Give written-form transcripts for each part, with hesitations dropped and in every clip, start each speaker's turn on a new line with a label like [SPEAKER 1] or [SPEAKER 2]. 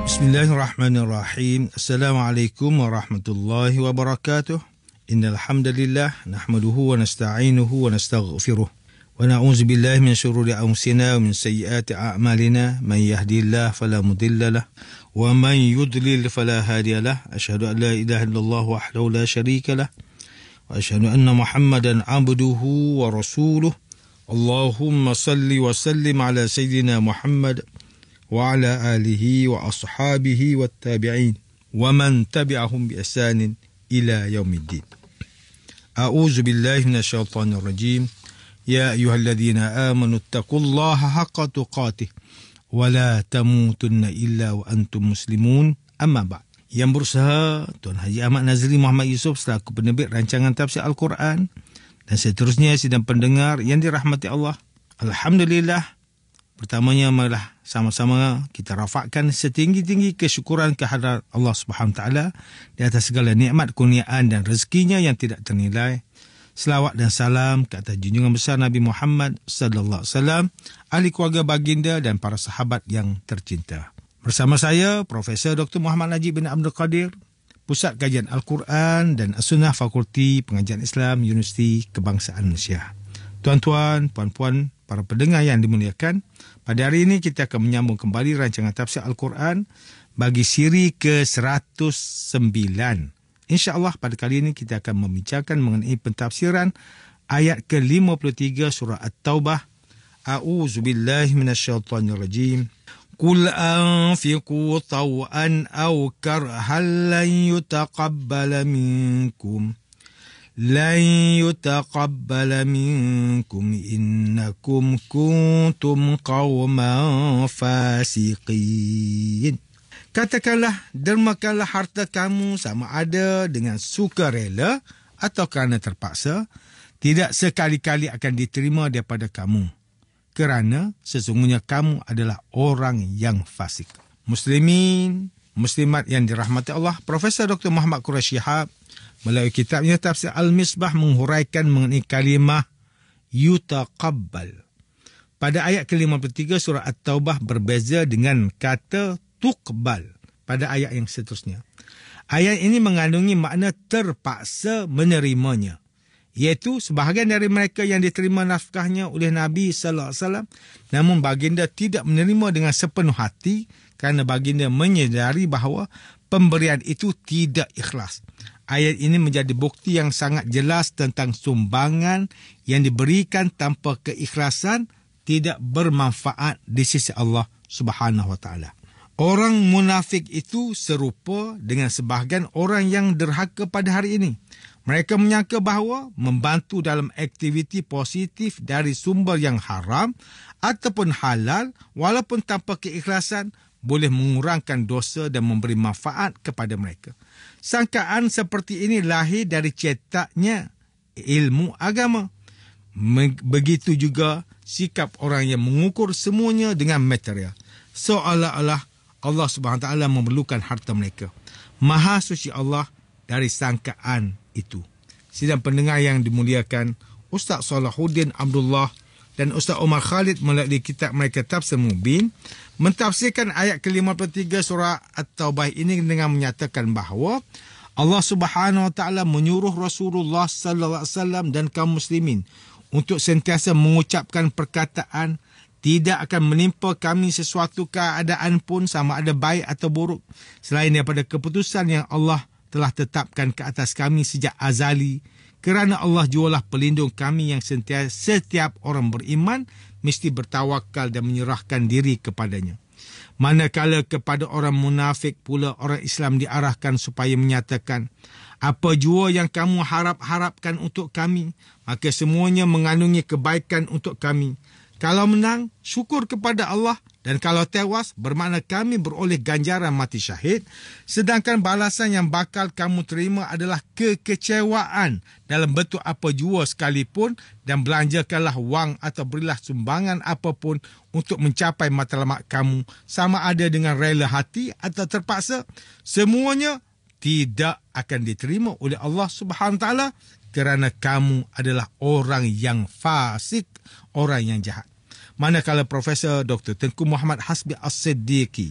[SPEAKER 1] Bismillahirrahmanirrahim. Assalamualaikum warahmatullahi wabarakatuh. Innal hamdalillah nahmaduhu wa nasta'inuhu wa nastaghfiruh. Wa na'udzu billahi min shururi anfusina wa min sayyiati a'malina. Man yahdihillahu fala mudilla lahu wa man yudlil fala hadiya lahu. Asyhadu an la ilaha illallah wahdahu la syarika lahu wa asyhadu anna Muhammadan 'abduhu wa rasuluh. Allahumma salli wa sallim ala sayyidina Muhammad wa ala alihi wa ashabihi wa tabi'in wa man tabi'ahum bi ihsanin ila yaumiddin. A'udzu billahi minasyaitonir rajim. Ya ayyuhalladzina amanu taqullaha haqqa tuqatih wa la tamutunna illa wa antum muslimun. Amma ba'd. Yang berusaha Tuan Haji Ahmad Nazri Muhammad Yusof selaku penerbit rancangan tafsir Al-Quran dan seterusnya sidang pendengar yang dirahmati Allah. Alhamdulillah. Pertamanya, marilah sama-sama kita rafakkan setinggi-tinggi kesyukuran kehadrat Allah Subhanahu Wa Taala di atas segala nikmat, kurniaan dan rezekinya yang tidak ternilai. Selawat dan salam ke atas junjungan besar Nabi Muhammad sallallahu alaihi wasallam, ahli keluarga baginda dan para sahabat yang tercinta. Bersama saya Profesor Dr. Muhammad Najib bin Abdul Qadir, Pusat Kajian Al-Quran dan As-Sunnah Fakulti Pengajian Islam Universiti Kebangsaan Malaysia. Tuan-tuan, puan-puan, para pendengar yang dimuliakan, pada hari ini kita akan menyambung kembali rancangan tafsir Al-Quran bagi siri ke-109. InsyaAllah pada kali ini kita akan membincangkan mengenai pentafsiran ayat ke-53 surah At-Taubah. A'udzubillahi minasyaitonirrajim. Qul anfiqu taw'an aw karhan lan yutaqabbala minkum. لن يتقبل منكم إنكم كنتم قوما فاسقين. Katakanlah, dermakanlah harta kamu sama ada dengan sukarela atau kerana terpaksa, tidak sekali-kali akan diterima daripada kamu, kerana sesungguhnya kamu adalah orang yang fasik. Muslimin, muslimat yang dirahmati Allah, Profesor Dr. Muhammad Quraish Shihab melalui kitabnya Tafsir Al-Misbah menghuraikan mengenai kalimah yutaqabbal. Pada ayat ke-53 surah At-Taubah berbeza dengan kata tuqbal pada ayat yang seterusnya. Ayat ini mengandungi makna terpaksa menerimanya, iaitu sebahagian dari mereka yang diterima nafkahnya oleh Nabi sallallahu alaihi wasallam, namun baginda tidak menerima dengan sepenuh hati kerana baginda menyedari bahawa pemberian itu tidak ikhlas. Ayat ini menjadi bukti yang sangat jelas tentang sumbangan yang diberikan tanpa keikhlasan tidak bermanfaat di sisi Allah Subhanahu Wa Taala. Orang munafik itu serupa dengan sebahagian orang yang derhaka pada hari ini. Mereka menyangka bahawa membantu dalam aktiviti positif dari sumber yang haram ataupun halal walaupun tanpa keikhlasan boleh mengurangkan dosa dan memberi manfaat kepada mereka. Sangkaan seperti ini lahir dari cetaknya ilmu agama. Begitu juga sikap orang yang mengukur semuanya dengan material, seolah-olah Allah Subhanahu Wa Taala memerlukan harta mereka. Maha suci Allah dari sangkaan itu. Sidang pendengar yang dimuliakan, Ustaz Salahuddin Abdullah dan Ustaz Omar Khalid melalui kitab mereka Tafsir Mubin mentafsirkan ayat ke-53 surah At-Taubah ini dengan menyatakan bahawa Allah Subhanahu Wa Taala menyuruh Rasulullah sallallahu alaihi wasallam dan kaum muslimin untuk sentiasa mengucapkan perkataan, tidak akan menimpa kami sesuatu keadaan pun sama ada baik atau buruk selain daripada keputusan yang Allah telah tetapkan ke atas kami sejak azali, kerana Allah jualah pelindung kami yang setiap orang beriman mesti bertawakal dan menyerahkan diri kepadanya. Manakala kepada orang munafik pula orang Islam diarahkan supaya menyatakan, apa jua yang kamu harap-harapkan untuk kami, maka semuanya mengandungi kebaikan untuk kami. Kalau menang, syukur kepada Allah, dan kalau tewas, bermakna kami beroleh ganjaran mati syahid, sedangkan balasan yang bakal kamu terima adalah kekecewaan dalam bentuk apa jua sekalipun, dan belanjakanlah wang atau berilah sumbangan apapun untuk mencapai matlamat kamu, sama ada dengan rela hati atau terpaksa, semuanya tidak akan diterima oleh Allah Subhanahu Wa Taala kerana kamu adalah orang yang fasik, orang yang jahat. Manakala Profesor Dr. Tengku Muhammad Hasbi As-Siddiqi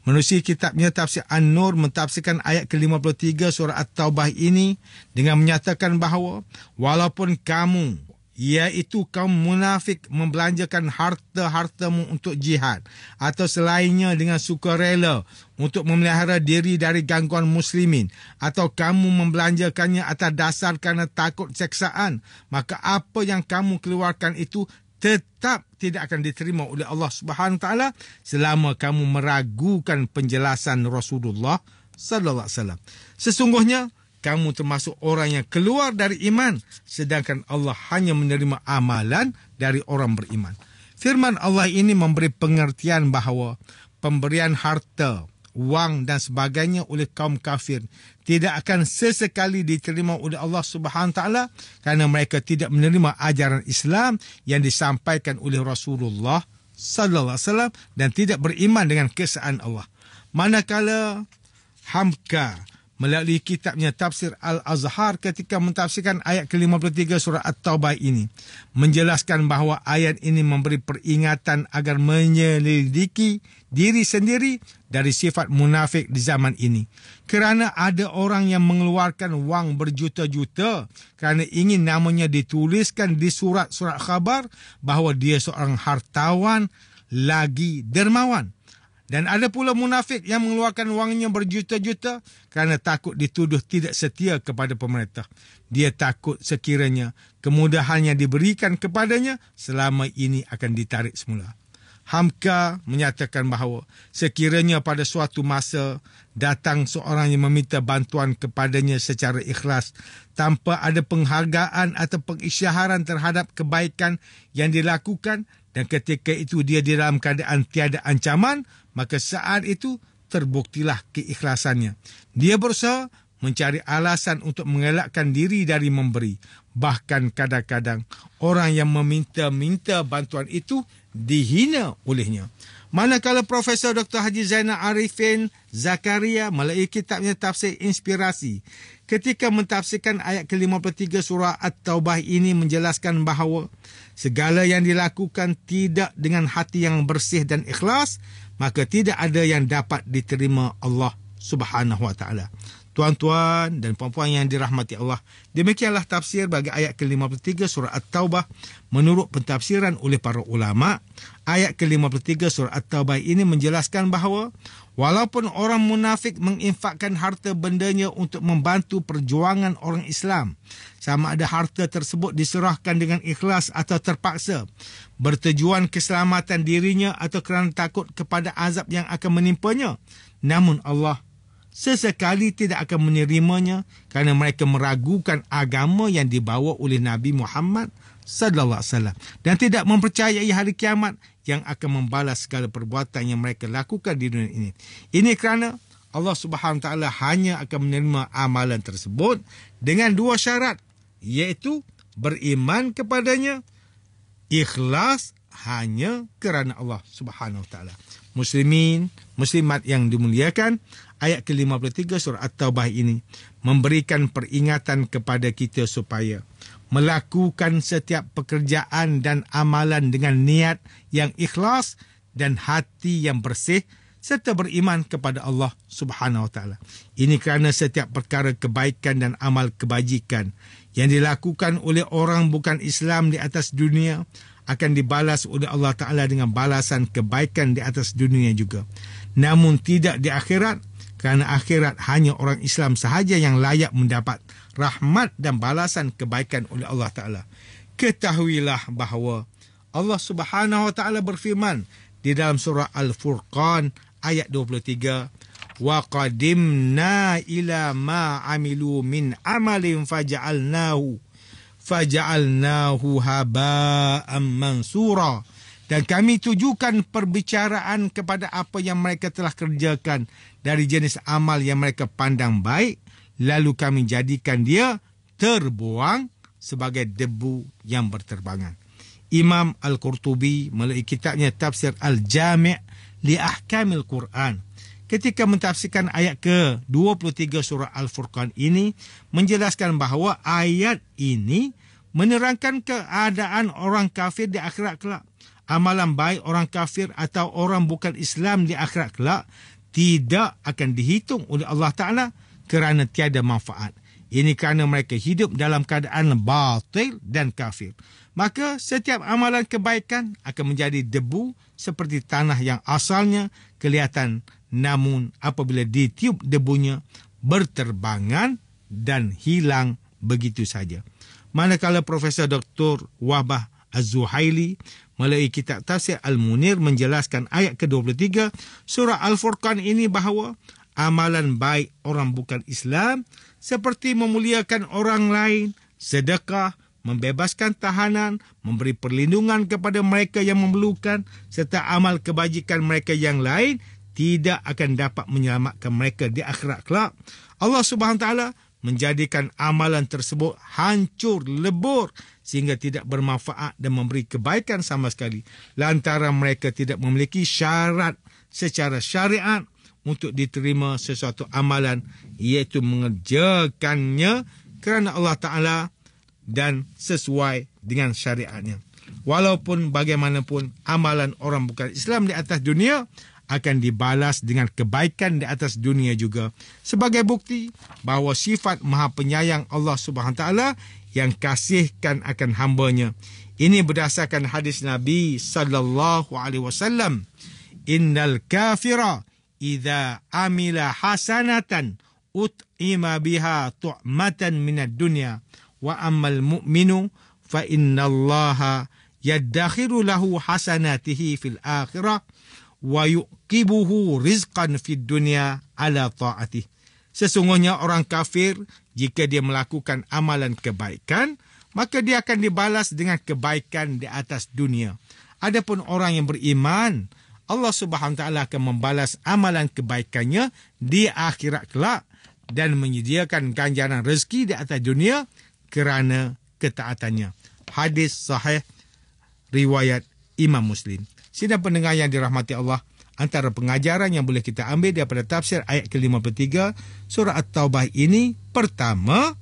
[SPEAKER 1] menerusi kitabnya Tafsir An-Nur mentafsirkan ayat ke-53 surah At-Taubah ini dengan menyatakan bahawa walaupun kamu, iaitu kaum munafik, membelanjakan harta-hartamu untuk jihad atau selainnya dengan sukarela untuk memelihara diri dari gangguan muslimin, atau kamu membelanjakannya atas dasar kerana takut seksaan, maka apa yang kamu keluarkan itu tetap tidak akan diterima oleh Allah Subhanahu Taala selama kamu meragukan penjelasan Rasulullah sallallahu alaihi wasallam. Sesungguhnya kamu termasuk orang yang keluar dari iman, sedangkan Allah hanya menerima amalan dari orang beriman. Firman Allah ini memberi pengertian bahawa pemberian harta, wang dan sebagainya oleh kaum kafir tidak akan sesekali diterima oleh Allah Subhanahu Taala kerana mereka tidak menerima ajaran Islam yang disampaikan oleh Rasulullah sallallahu alaihi wasallam dan tidak beriman dengan keesaan Allah. Manakala Hamka melalui kitabnya Tafsir Al-Azhar ketika mentafsirkan ayat ke-53 surah At-Taubah ini, menjelaskan bahawa ayat ini memberi peringatan agar menyelidiki diri sendiri dari sifat munafik di zaman ini. Kerana ada orang yang mengeluarkan wang berjuta-juta kerana ingin namanya dituliskan di surat-surat khabar bahawa dia seorang hartawan lagi dermawan. Dan ada pula munafik yang mengeluarkan wangnya berjuta-juta kerana takut dituduh tidak setia kepada pemerintah. Dia takut sekiranya kemudahan yang diberikan kepadanya selama ini akan ditarik semula. Hamka menyatakan bahawa sekiranya pada suatu masa datang seorang yang meminta bantuan kepadanya secara ikhlas tanpa ada penghargaan atau pengisyaharan terhadap kebaikan yang dilakukan, dan ketika itu dia di dalam keadaan tiada ancaman, maka saat itu terbuktilah keikhlasannya. Dia berusaha mencari alasan untuk mengelakkan diri dari memberi. Bahkan kadang-kadang orang yang meminta-minta bantuan itu dihina olehnya. Manakala Profesor Dr. Haji Zainal Arifin Zakaria melalui kitabnya Tafsir Inspirasi ketika mentafsirkan ayat ke-53 surah At-Taubah ini menjelaskan bahawa segala yang dilakukan tidak dengan hati yang bersih dan ikhlas, maka tidak ada yang dapat diterima Allah Subhanahu Wa Taala. Tuan-tuan dan puan-puan yang dirahmati Allah, demikianlah tafsir bagi ayat ke-53 surah At-Taubah menurut pentafsiran oleh para ulama. Ayat ke-53 surah At-Taubah ini menjelaskan bahawa walaupun orang munafik menginfakkan harta bendanya untuk membantu perjuangan orang Islam, sama ada harta tersebut diserahkan dengan ikhlas atau terpaksa, bertujuan keselamatan dirinya atau kerana takut kepada azab yang akan menimpanya, namun Allah sesekali tidak akan menerimanya kerana mereka meragukan agama yang dibawa oleh Nabi Muhammad sallallahu alaihi wasallam dan tidak mempercayai hari kiamat yang akan membalas segala perbuatan yang mereka lakukan di dunia ini. Ini kerana Allah Subhanahu Taala hanya akan menerima amalan tersebut dengan dua syarat, iaitu beriman kepadanya, ikhlas hanya kerana Allah Subhanahu Taala. Muslimin, muslimat yang dimuliakan, ayat ke-53 surah At-Taubah ini memberikan peringatan kepada kita supaya melakukan setiap pekerjaan dan amalan dengan niat yang ikhlas dan hati yang bersih serta beriman kepada Allah Subhanahu Wa Taala. Ini kerana setiap perkara kebaikan dan amal kebajikan yang dilakukan oleh orang bukan Islam di atas dunia akan dibalas oleh Allah Ta'ala dengan balasan kebaikan di atas dunia juga. Namun tidak di akhirat, kerana akhirat hanya orang Islam sahaja yang layak mendapat rahmat dan balasan kebaikan oleh Allah Ta'ala. Ketahuilah bahawa Allah Subhanahu Wa Ta'ala berfirman di dalam surah Al-Furqan ayat 23, wa qadimna ila ma amilu min amalin faja'alnahu haba'an mansura. Dan kami tujukan perbicaraan kepada apa yang mereka telah kerjakan dari jenis amal yang mereka pandang baik, lalu kami jadikan dia terbuang sebagai debu yang berterbangan. Imam Al-Qurtubi melalui kitabnya Tafsir Al-Jami' li Ahkamil Quran ketika mentafsirkan ayat ke-23 surah Al-Furqan ini menjelaskan bahawa ayat ini menerangkan keadaan orang kafir di akhirat kelak. amalan baik orang kafir atau orang bukan Islam di akhirat kelak tidak akan dihitung oleh Allah Ta'ala kerana tiada manfaat. Ini kerana mereka hidup dalam keadaan batil dan kafir. Maka setiap amalan kebaikan akan menjadi debu seperti tanah yang asalnya kelihatan, namun apabila ditiup debunya berterbangan dan hilang begitu saja. Manakala Profesor Dr. Wahbah Az-Zuhaili melalui kitab Tafsir Al-Munir menjelaskan ayat ke-23 surah Al-Furqan ini bahawa amalan baik orang bukan Islam seperti memuliakan orang lain, sedekah, membebaskan tahanan, memberi perlindungan kepada mereka yang memerlukan, serta amal kebajikan mereka yang lain tidak akan dapat menyelamatkan mereka di akhirat kelak. Allah Subhanahu Wa Taala menjadikan amalan tersebut hancur lebur sehingga tidak bermanfaat dan memberi kebaikan sama sekali lantaran mereka tidak memiliki syarat secara syariat untuk diterima sesuatu amalan, iaitu mengerjakannya kerana Allah Ta'ala dan sesuai dengan syariatnya. Walaupun bagaimanapun amalan orang bukan Islam di atas dunia akan dibalas dengan kebaikan di atas dunia juga, sebagai bukti bahawa sifat Maha Penyayang Allah Subhanahu Taala yang kasihkan akan hamba-Nya. Ini berdasarkan hadis Nabi sallallahu alaihi wasallam, innal kafira idza amila hasanatan ut'ima biha tu'matan minad dunya wa ammal mu'minu fa innallaha yaddakhiru lahu hasanatihi fil akhirah wa yuqibuhu rizqan fid dunya ala ta'atih. Sesungguhnya orang kafir, jika dia melakukan amalan kebaikan, maka dia akan dibalas dengan kebaikan di atas dunia. Adapun orang yang beriman, Allah Subhanahu Taala akan membalas amalan kebaikannya di akhirat kelak dan menyediakan ganjaran rezeki di atas dunia kerana ketaatannya. Hadis sahih riwayat Imam Muslim. Sidang pendengar yang dirahmati Allah, antara pengajaran yang boleh kita ambil daripada tafsir ayat ke-53 surah At-Taubah ini, pertama,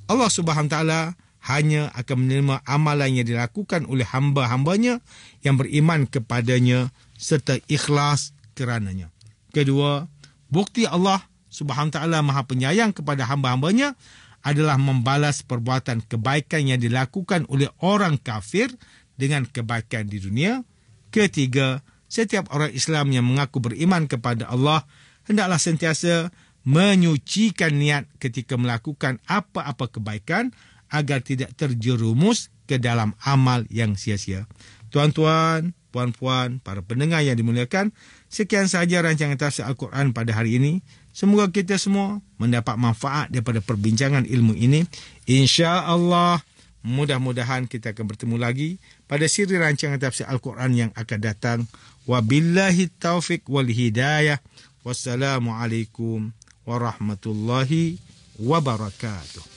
[SPEAKER 1] Allah Subhanahu Taala hanya akan menerima amalan yang dilakukan oleh hamba-hambanya yang beriman kepadanya serta ikhlas kerananya. Kedua, bukti Allah Subhanahu Taala Maha Penyayang kepada hamba-hambanya adalah membalas perbuatan kebaikan yang dilakukan oleh orang kafir dengan kebaikan di dunia. Ketiga, setiap orang Islam yang mengaku beriman kepada Allah hendaklah sentiasa menyucikan niat ketika melakukan apa-apa kebaikan agar tidak terjerumus ke dalam amal yang sia-sia. Tuan-tuan, puan-puan, para pendengar yang dimuliakan, sekian sahaja rancangan tafsir Al-Quran pada hari ini. Semoga kita semua mendapat manfaat daripada perbincangan ilmu ini. Insya-Allah, mudah-mudahan kita akan bertemu lagi pada siri rancangan tafsir Al-Quran yang akan datang. Wabillahi taufiq wal hidayah. Wassalamualaikum warahmatullahi wabarakatuh.